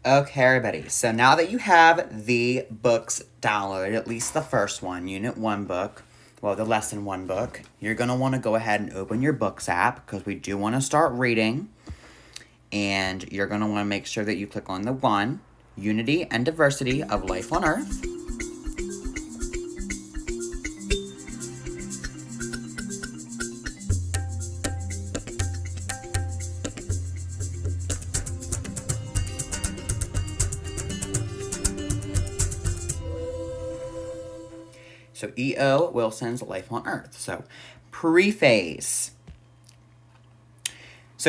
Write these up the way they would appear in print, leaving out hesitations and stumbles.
Okay, everybody. So now that you have the books downloaded, at least the first one, Unit 1 book, well, the Lesson 1 book, you're going to want to go ahead and open your Books app because we do want to start reading. And you're going to want to make sure that you click on the 1, Unity and Diversity of Life on Earth. So E.O. Wilson's Life on Earth. So preface.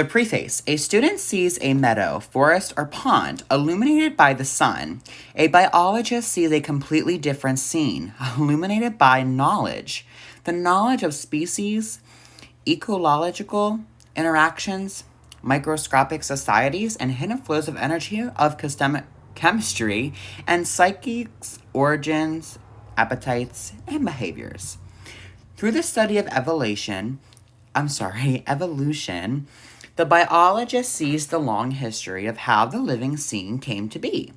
Preface. A student sees a meadow, forest, or pond illuminated by the sun. A biologist sees a completely different scene, illuminated by knowledge. The knowledge of species, ecological interactions, microscopic societies, and hidden flows of energy of chemistry and psychics, origins, appetites, and behaviors. Through the study of evolution, the biologist sees the long history of how the living scene came to be.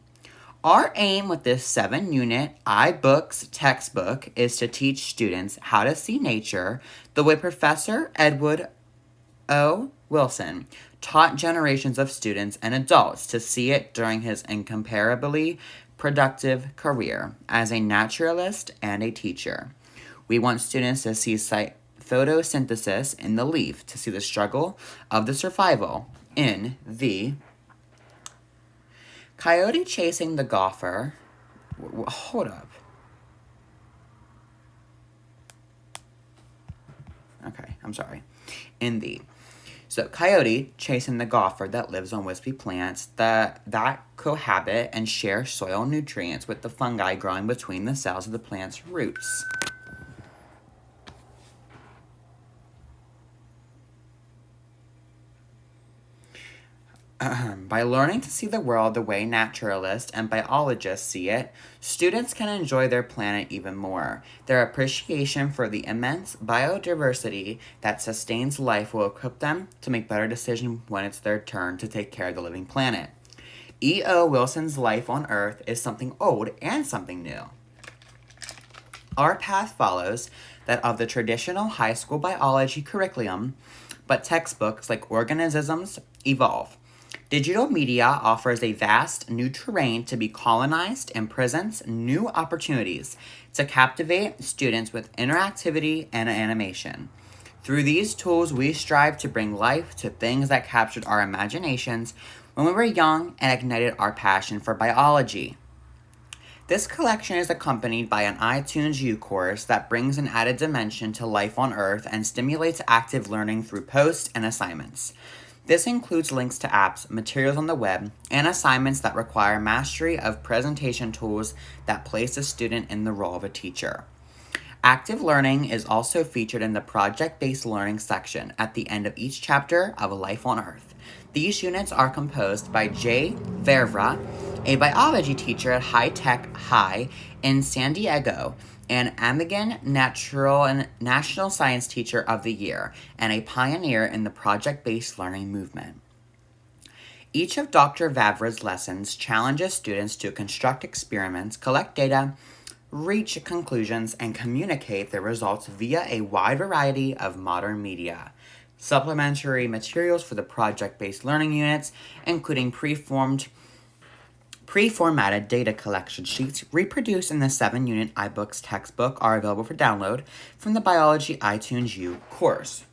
Our aim with this 7-unit iBooks textbook is to teach students how to see nature the way Professor Edward O. Wilson taught generations of students and adults to see it during his incomparably productive career as a naturalist and a teacher. We want students to see photosynthesis in the leaf, to see the struggle of the survival in the coyote chasing the gopher. Hold up. Okay, I'm sorry. Coyote chasing the gopher that lives on wispy plants that cohabit and share soil nutrients with the fungi growing between the cells of the plant's roots. By learning to see the world the way naturalists and biologists see it, students can enjoy their planet even more. Their appreciation for the immense biodiversity that sustains life will equip them to make better decisions when it's their turn to take care of the living planet. E.O. Wilson's Life on Earth is something old and something new. Our path follows that of the traditional high school biology curriculum, but textbooks like organisms evolve. Digital media offers a vast new terrain to be colonized and presents new opportunities to captivate students with interactivity and animation. Through these tools, we strive to bring life to things that captured our imaginations when we were young and ignited our passion for biology. This collection is accompanied by an iTunes U course that brings an added dimension to life on Earth and stimulates active learning through posts and assignments. This includes links to apps, materials on the web, and assignments that require mastery of presentation tools that place a student in the role of a teacher. Active learning is also featured in the project-based learning section at the end of each chapter of Life on Earth. These units are composed by Jay Vervra, a biology teacher at High Tech High in San Diego, an Amigan National Science Teacher of the Year, and a pioneer in the project-based learning movement. Each of Dr. Vavra's lessons challenges students to construct experiments, collect data, reach conclusions, and communicate their results via a wide variety of modern media. Supplementary materials for the project-based learning units, including preformatted data collection sheets reproduced in the 7-unit iBooks textbook, are available for download from the Biology iTunes U course.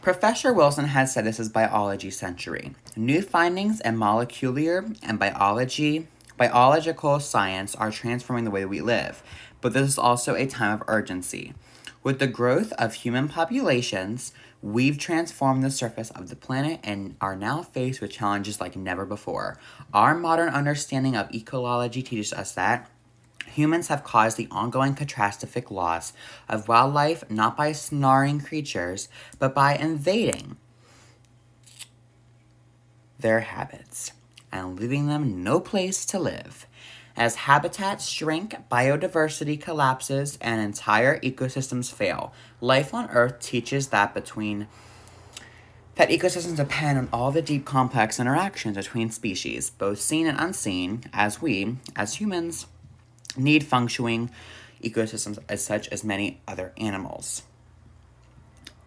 Professor Wilson has said this is biology century. New findings in molecular and biological science are transforming the way we live, but this is also a time of urgency. With the growth of human populations, we've transformed the surface of the planet and are now faced with challenges like never before. Our modern understanding of ecology teaches us that humans have caused the ongoing catastrophic loss of wildlife not by snarling creatures, but by invading their habits and leaving them no place to live. As habitats shrink, biodiversity collapses, and entire ecosystems fail, Life on Earth teaches that between that ecosystems depend on all the deep, complex interactions between species, both seen and unseen, as we, as humans, need functioning ecosystems as such as many other animals.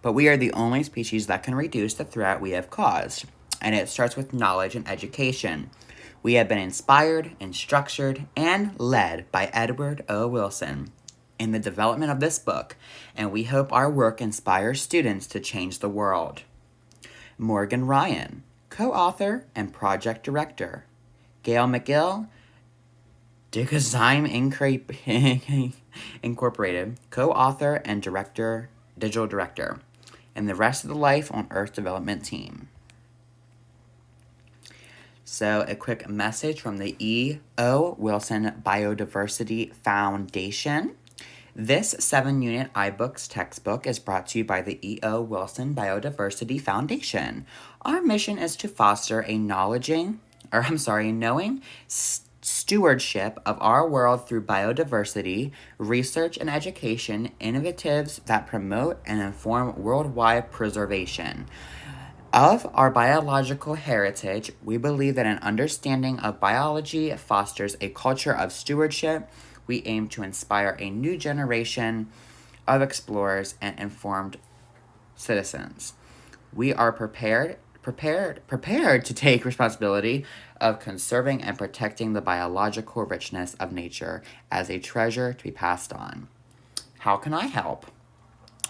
But we are the only species that can reduce the threat we have caused, and it starts with knowledge and education. We have been inspired, instructured, and led by Edward O. Wilson in the development of this book, and we hope our work inspires students to change the world. Morgan Ryan, co-author and project director. Gail McGill, Digizyme Incorporated, co-author and digital director, and the rest of the Life on Earth development team. So, a quick message from the E.O. Wilson Biodiversity Foundation. This 7-unit iBooks textbook is brought to you by the E.O. Wilson Biodiversity Foundation. Our mission is to foster a knowing stewardship of our world through biodiversity, research and education, innovatives that promote and inform worldwide preservation. Of our biological heritage, we believe that an understanding of biology fosters a culture of stewardship. We aim to inspire a new generation of explorers and informed citizens. We are prepared to take responsibility of conserving and protecting the biological richness of nature as a treasure to be passed on. How can I help?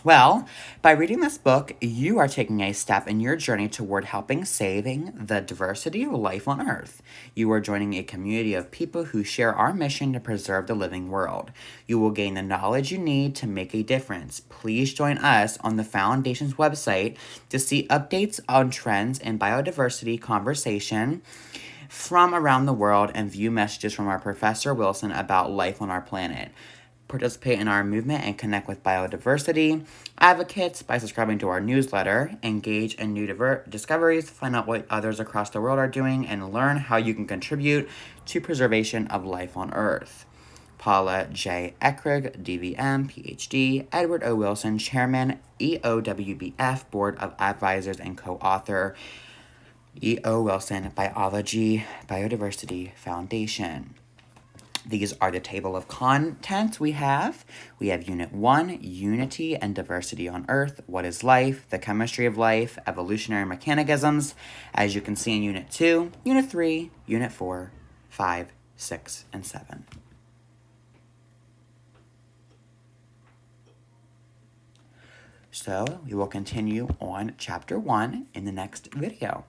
Well, by reading this book, you are taking a step in your journey toward helping saving the diversity of life on Earth. You are joining a community of people who share our mission to preserve the living world. You will gain the knowledge you need to make a difference. Please join us on the Foundation's website to see updates on trends in biodiversity conversation from around the world and view messages from our Professor Wilson about life on our planet. Participate in our movement and connect with biodiversity advocates by subscribing to our newsletter, engage in new discoveries, find out what others across the world are doing, and learn how you can contribute to preservation of life on Earth. Paula J. Eckrig, DVM, PhD, Edward O. Wilson, Chairman, EOWBF, Board of Advisors, and co-author, E.O. Wilson Biodiversity Foundation. These are the table of contents we have. We have Unit 1, Unity and Diversity on Earth, What is Life, The Chemistry of Life, Evolutionary Mechanisms, as you can see in Unit 2, Unit 3, Unit 4, 5, 6, and 7. So, we will continue on Chapter 1 in the next video.